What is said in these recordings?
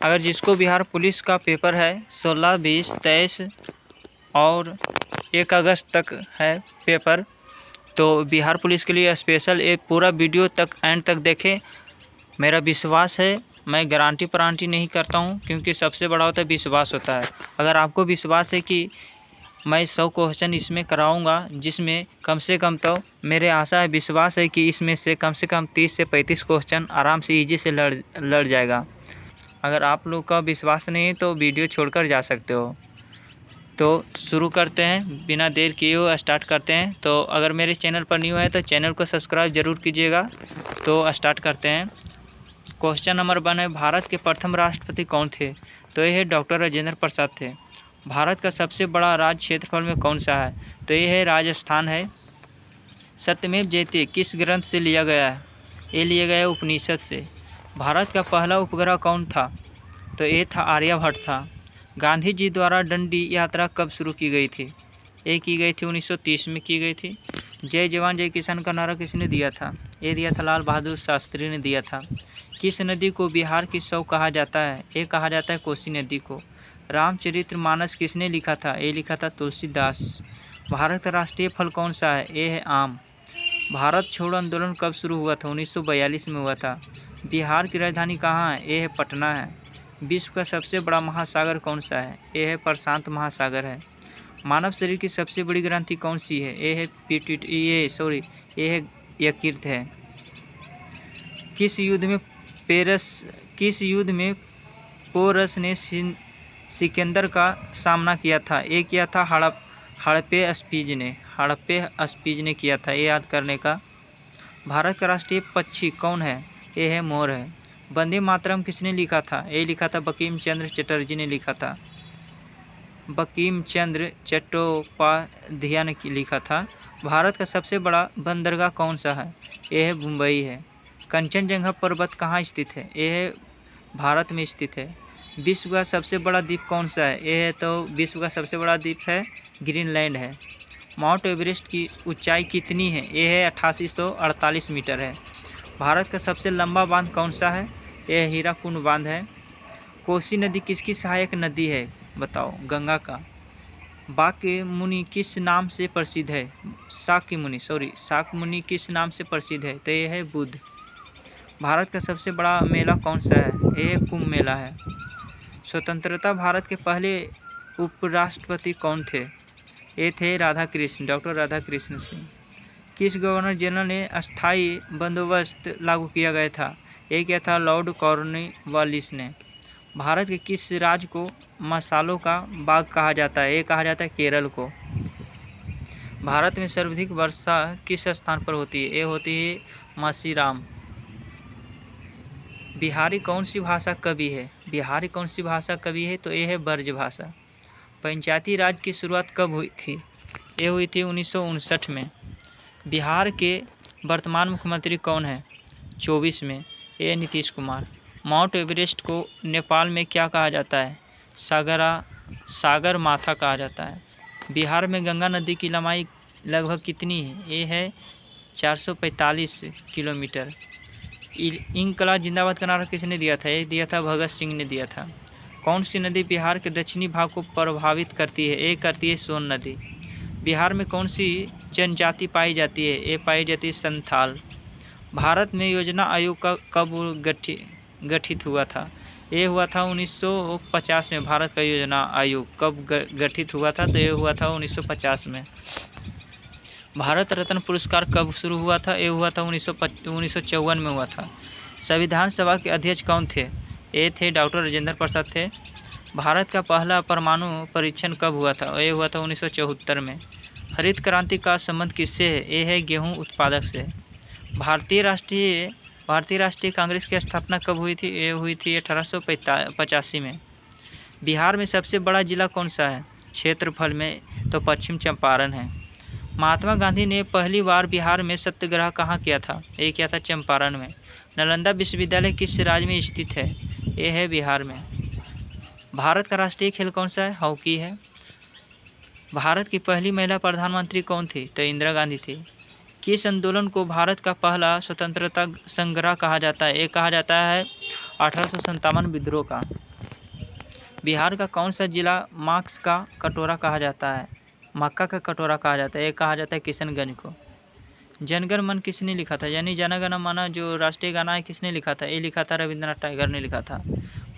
अगर जिसको बिहार पुलिस का पेपर है 16, 20, 23 और 1 अगस्त तक है पेपर, तो बिहार पुलिस के लिए स्पेशल ये पूरा वीडियो तक एंड तक देखें। मेरा विश्वास है, मैं गारंटी नहीं करता हूँ, क्योंकि सबसे बड़ा होता है विश्वास होता है। अगर आपको विश्वास है कि मैं 100 क्वेश्चन इसमें कराऊंगा, जिसमें कम से कम तो मेरे आशा है, विश्वास है कि इसमें से कम 30 से 35 क्वेश्चन आराम से ईजी से लड़ जाएगा। अगर आप लोग का विश्वास नहीं है तो वीडियो छोड़कर जा सकते हो। तो शुरू करते हैं, बिना देर किए हुए स्टार्ट करते हैं। तो अगर मेरे चैनल पर न्यू है तो चैनल को सब्सक्राइब जरूर कीजिएगा। तो स्टार्ट करते हैं। क्वेश्चन नंबर 1 है, भारत के प्रथम राष्ट्रपति कौन थे? तो ये है डॉक्टर राजेंद्र प्रसाद थे। भारत का सबसे बड़ा राज्य क्षेत्रफल में कौन सा है? तो ये है राजस्थान है। सत्यमेव जयते किस ग्रंथ से लिया गया है? ये लिया गया है उपनिषद से। भारत का पहला उपग्रह कौन था? तो ये था आर्यभट्ट था। गांधी जी द्वारा डंडी यात्रा कब शुरू की गई थी? ये की गई थी 1930 में की गई थी। जय जवान जय किसान का नारा किसने दिया था? ये दिया था लाल बहादुर शास्त्री ने दिया था। किस नदी को बिहार की सौ कहा जाता है? ये कहा जाता है कोसी नदी को। रामचरितमानस किसने लिखा था? ये लिखा था तुलसीदास। भारत का राष्ट्रीय फल कौन सा है? ये है आम। भारत छोड़ो आंदोलन कब शुरू हुआ था? 1942 में हुआ था। बिहार की राजधानी कहाँ है? ये है पटना है। विश्व का सबसे बड़ा महासागर कौन सा है? ये है प्रशांत महासागर है। मानव शरीर की सबसे बड़ी ग्रंथि कौन सी है? ये है ये है यकृत है। किस युद्ध में पोरस ने सिकंदर का सामना किया था? ये किया था हड़प्पे अस्पीज ने किया था। ये याद करने का। भारत का राष्ट्रीय पक्षी कौन है? ये है मोर है। वंदे मातरम किसने लिखा था? ये लिखा था बंकिम चंद्र चटर्जी ने लिखा था। बंकिम चंद्र चट्टोपाध्याय ने लिखा था। भारत का सबसे बड़ा बंदरगाह कौन सा है? ये है मुंबई है। कंचनजंगा पर्वत कहाँ स्थित है? ये है भारत में स्थित है। विश्व का सबसे बड़ा द्वीप कौन सा है? ये है तो विश्व का सबसे बड़ा द्वीप है ग्रीनलैंड है। माउंट एवरेस्ट की ऊंचाई कितनी है? ये है 8848 मीटर है। भारत का सबसे लंबा बांध कौन सा है? यह हीराकुंड बांध है। कोसी नदी किसकी सहायक नदी है? बताओ। गंगा का। शाक्य मुनि किस नाम से प्रसिद्ध है? शाक्य मुनि किस नाम से प्रसिद्ध है? तो यह है बुद्ध। भारत का सबसे बड़ा मेला कौन सा है? यह कुंभ मेला है। स्वतंत्रता भारत के पहले उपराष्ट्रपति कौन थे? ये थे डॉक्टर राधा कृष्ण सिंह। किस गवर्नर जनरल ने अस्थायी बंदोबस्त लागू किया गया था? ये क्या था? लॉर्ड कॉर्नवालिस ने। भारत के किस राज्य को मसालों का बाग कहा जाता है? ये कहा जाता है केरल को। भारत में सर्वाधिक वर्षा किस स्थान पर होती है? ये होती है मासीराम। बिहारी कौन सी भाषा कवि है? तो ये है ब्रज भाषा। पंचायती राज की शुरुआत कब हुई थी? ये हुई थी 1959 में। बिहार के वर्तमान मुख्यमंत्री कौन है? 24 में। ये नीतीश कुमार। माउंट एवरेस्ट को नेपाल में क्या कहा जाता है? सागर माथा कहा जाता है। बिहार में गंगा नदी की लंबाई लगभग कितनी है? ये है 445 किलोमीटर। इंकलाब जिंदाबाद का नारा किसने दिया था? ये दिया था भगत सिंह ने दिया था। कौन सी नदी बिहार के दक्षिणी भाग को प्रभावित करती है? ये करती है सोन नदी। बिहार में कौन सी जनजाति पाई जाती है? ये पाई जाती है संथाल। भारत में योजना आयोग का कब गठित हुआ था? ये हुआ था 1950 में। भारत का योजना आयोग कब गठित हुआ था? तो ये हुआ था 1950 में। भारत रत्न पुरस्कार कब शुरू हुआ था? ये हुआ था 1954 में हुआ था। संविधान सभा के अध्यक्ष कौन थे? ये थे डॉक्टर राजेंद्र प्रसाद थे। भारत का पहला परमाणु परीक्षण कब हुआ था? ये हुआ था 1974 में। हरित क्रांति का संबंध किससे है? ये है गेहूं उत्पादक से। भारतीय राष्ट्रीय कांग्रेस की स्थापना कब हुई थी? ये हुई थी 1885 में। बिहार में सबसे बड़ा जिला कौन सा है क्षेत्रफल में? तो पश्चिम चंपारण है। महात्मा गांधी ने पहली बार बिहार में सत्याग्रह कहाँ किया था? ये किया था चंपारण में। नालंदा विश्वविद्यालय किस राज्य में स्थित है? ये है बिहार में। भारत का राष्ट्रीय खेल कौन सा है? हॉकी है। भारत की पहली महिला प्रधानमंत्री कौन थी? तो इंदिरा गांधी थी। किस आंदोलन को भारत का पहला स्वतंत्रता संग्राम कहा जाता है? ये कहा जाता है 1857 विद्रोह का। बिहार का कौन सा जिला मार्क्स का कटोरा कहा जाता है? मक्का का कटोरा कहा जाता है, ये कहा जाता है किशनगंज को। जनगण मन किसने लिखा था? यानी जन गण मन जो राष्ट्रीय गाना है किसने लिखा था? ये लिखा था रविंद्रनाथ टैगोर ने लिखा था।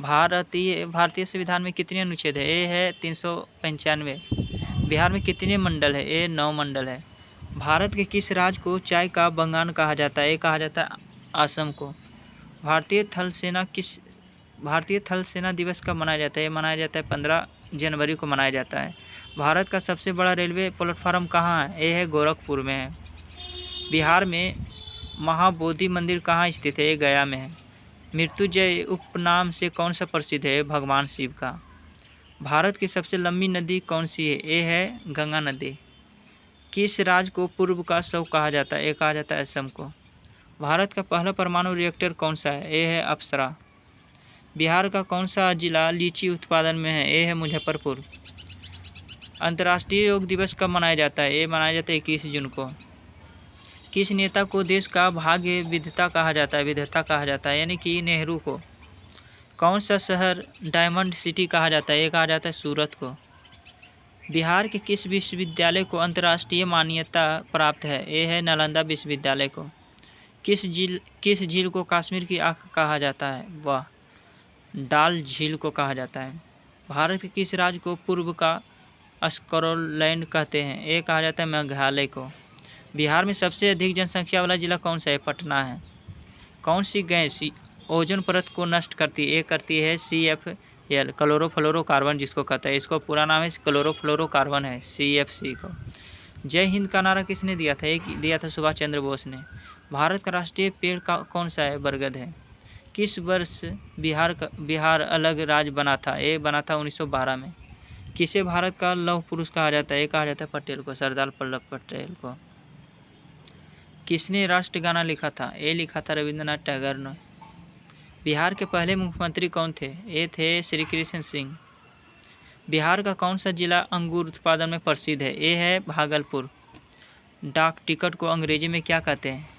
भारतीय संविधान में कितने अनुच्छेद है? ये है 395। बिहार में कितने मंडल है? ये 9 मंडल है। भारत के किस राज्य को चाय का बंगान कहा जाता है? ये कहा जाता है असम को। भारतीय थल सेना दिवस कब मनाया जाता है? ये मनाया जाता है 15 जनवरी को मनाया जाता है। भारत का सबसे बड़ा रेलवे प्लेटफार्म कहाँ है? ये है गोरखपुर में है। बिहार में महाबोधि मंदिर कहाँ स्थित है? ये गया में है। मृत्युंजय उपनाम से कौन सा प्रसिद्ध है? भगवान शिव का। भारत की सबसे लंबी नदी कौन सी है? ये है गंगा नदी। किस राज्य को पूर्व का शव कहा जाता है? ये कहा जाता है असम को। भारत का पहला परमाणु रिएक्टर कौन सा है? ये है अप्सरा। बिहार का कौन सा जिला लीची उत्पादन में है? ये है मुजफ्फरपुर। अंतर्राष्ट्रीय योग दिवस कब मनाया जाता है? ये मनाया जाता है 21 जून को। किस नेता को देश का भाग्य विधाता कहा जाता है? यानी कि नेहरू को। कौन सा शहर डायमंड सिटी कहा जाता है? ये कहा जाता है सूरत को। बिहार के किस विश्वविद्यालय को अंतर्राष्ट्रीय मान्यता प्राप्त है? ये है नालंदा विश्वविद्यालय को। किस झील को कश्मीर की आँख कहा जाता है? वाह, डाल झील को कहा जाता है। भारत के किस राज्य को पूर्व का स्कॉटलैंड कहते हैं? ये कहा जाता है मेघालय को। बिहार में सबसे अधिक जनसंख्या वाला जिला कौन सा है? पटना है। कौन सी गैस ओजोन परत को नष्ट करती है? ये करती है CFL, क्लोरोफ्लोरोकार्बन जिसको कहता है। इसको पूरा नाम है क्लोरोफ्लोरोकार्बन है, CFC को। जय हिंद का नारा किसने दिया था? एक दिया था सुभाष चंद्र बोस ने। भारत का राष्ट्रीय पेड़ कौन सा है? बरगद है। किस वर्ष बिहार अलग राज्य बना था? ये बना था 1912 में। किसे भारत का लौह पुरुष कहा जाता है? ये कहा जाता है पटेल को, सरदार वल्लभ पटेल को। किसने राष्ट्रगाना लिखा था? ये लिखा था रविंद्रनाथ टैगोर ने। बिहार के पहले मुख्यमंत्री कौन थे? ये थे श्री कृष्ण सिंह। बिहार का कौन सा जिला अंगूर उत्पादन में प्रसिद्ध है? ये है भागलपुर। डाक टिकट को अंग्रेजी में क्या कहते हैं?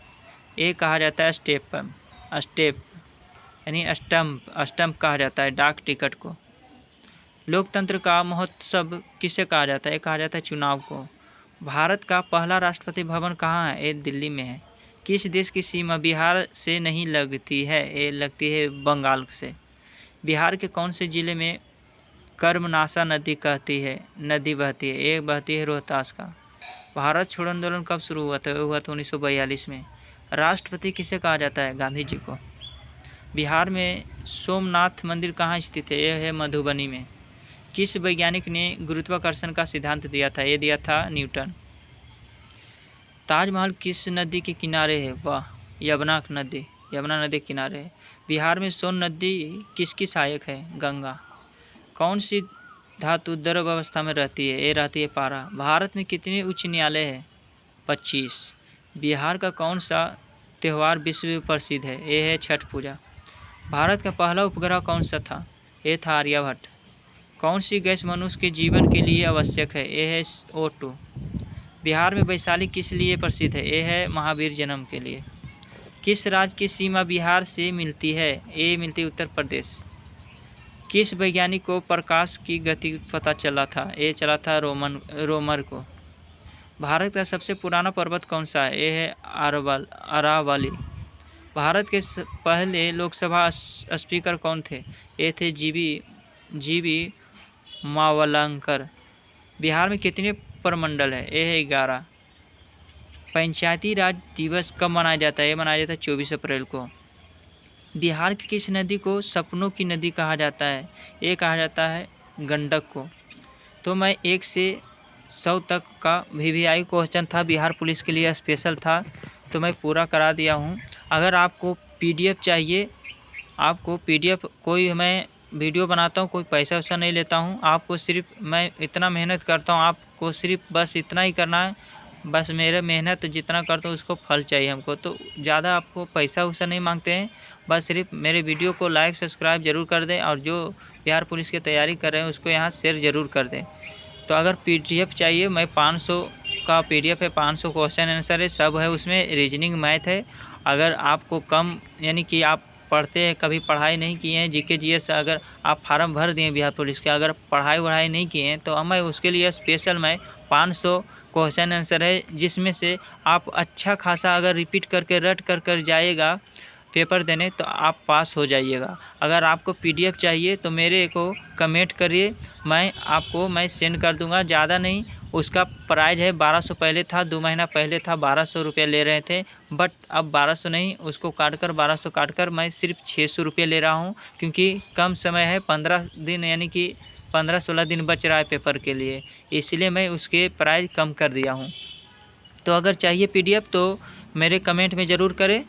ये कहा जाता है स्टेप यानी स्टम्प कहा जाता है डाक टिकट को। लोकतंत्र का महोत्सव किसे कहा जाता है? कहा जाता है चुनाव को। भारत का पहला राष्ट्रपति भवन कहाँ है? ये दिल्ली में है। किस देश की सीमा बिहार से नहीं लगती है? ये लगती है बंगाल से। बिहार के कौन से जिले में कर्मनाशा नदी बहती है? ये बहती है रोहतास का। भारत छोड़ो आंदोलन कब शुरू हुआ था? 1942 में। राष्ट्रपति किसे कहा जाता है? गांधी जी को। बिहार में सोमनाथ मंदिर कहाँ स्थित है? यह है मधुबनी में। किस वैज्ञानिक ने गुरुत्वाकर्षण का सिद्धांत दिया था? ये दिया था न्यूटन। ताजमहल किस नदी के किनारे है? वाह, यमुना नदी के किनारे है। बिहार में सोन नदी किसकी सहायक है? गंगा। कौन सी धातु द्रव अवस्था में रहती है? ये रहती है पारा। भारत में कितने उच्च न्यायालय है? 25। बिहार का कौन सा त्यौहार विश्व में प्रसिद्ध है? ये है छठ पूजा। भारत का पहला उपग्रह कौन सा था? ये था आर्यभट्ट। कौन सी गैस मनुष्य के जीवन के लिए आवश्यक है? ये है O2। बिहार में वैशाली किस लिए प्रसिद्ध है? ये है महावीर जन्म के लिए। किस राज्य की सीमा बिहार से मिलती है? ये मिलती है उत्तर प्रदेश। किस वैज्ञानिक को प्रकाश की गति पता चला था? ये चला था रोमर को। भारत का सबसे पुराना पर्वत कौन सा है? ये है अरावली। भारत के पहले लोकसभा स्पीकर कौन थे? ये थे जीवी मावलंकर। बिहार में कितने प्रमंडल है? ये है 11। पंचायती राज दिवस कब मनाया जाता है? ये मनाया जाता है 24 अप्रैल को। बिहार की किस नदी को सपनों की नदी कहा जाता है? ये कहा जाता है गंडक को। तो मैं 1 से 100 तक का VVI क्वेश्चन था, बिहार पुलिस के लिए स्पेशल था, तो मैं पूरा करा दिया हूँ। अगर आपको PDF चाहिए, आपको PDF कोई मैं वीडियो बनाता हूँ, कोई पैसा वैसा नहीं लेता हूँ, आपको सिर्फ मैं इतना मेहनत करता हूँ, आपको सिर्फ बस इतना ही करना है। बस मेरे मेहनत जितना करता हूँ उसको फल चाहिए हमको, तो ज़्यादा आपको पैसा वैसा नहीं मांगते हैं। बस सिर्फ मेरे वीडियो को लाइक सब्सक्राइब ज़रूर कर दें, और जो बिहार पुलिस की तैयारी कर रहे हैं उसको यहाँ शेयर ज़रूर कर दें। तो अगर PDF चाहिए, मैं 500 का PDF है, 500 क्वेश्चन आंसर है, सब है उसमें, रीजनिंग मैथ है। अगर आपको कम यानी कि आप पढ़ते हैं, कभी पढ़ाई नहीं किए हैं, जीके जीएस अगर आप फार्म भर दिए बिहार पुलिस के, अगर पढ़ाई वढ़ाई नहीं किए हैं तो मैं उसके लिए स्पेशल 500 क्वेश्चन आंसर है, जिसमें से आप अच्छा खासा अगर रिपीट करके रट कर जाइएगा पेपर देने तो आप पास हो जाइएगा। अगर आपको पीडीएफ चाहिए तो मेरे को कमेंट करिए, मैं सेंड कर दूंगा। ज़्यादा नहीं, उसका प्राइस है 1200, पहले था 2 महीना पहले था 1200 रुपये ले रहे थे, बट अब 1200 नहीं, उसको काटकर 1200 काटकर मैं सिर्फ 600 रुपये ले रहा हूँ, क्योंकि कम समय है, 15 दिन यानी कि 15-16 दिन बच रहा है पेपर के लिए, इसलिए मैं उसके प्राइस कम कर दिया हूँ। तो अगर चाहिए पीडीएफ तो मेरे कमेंट में ज़रूर करें।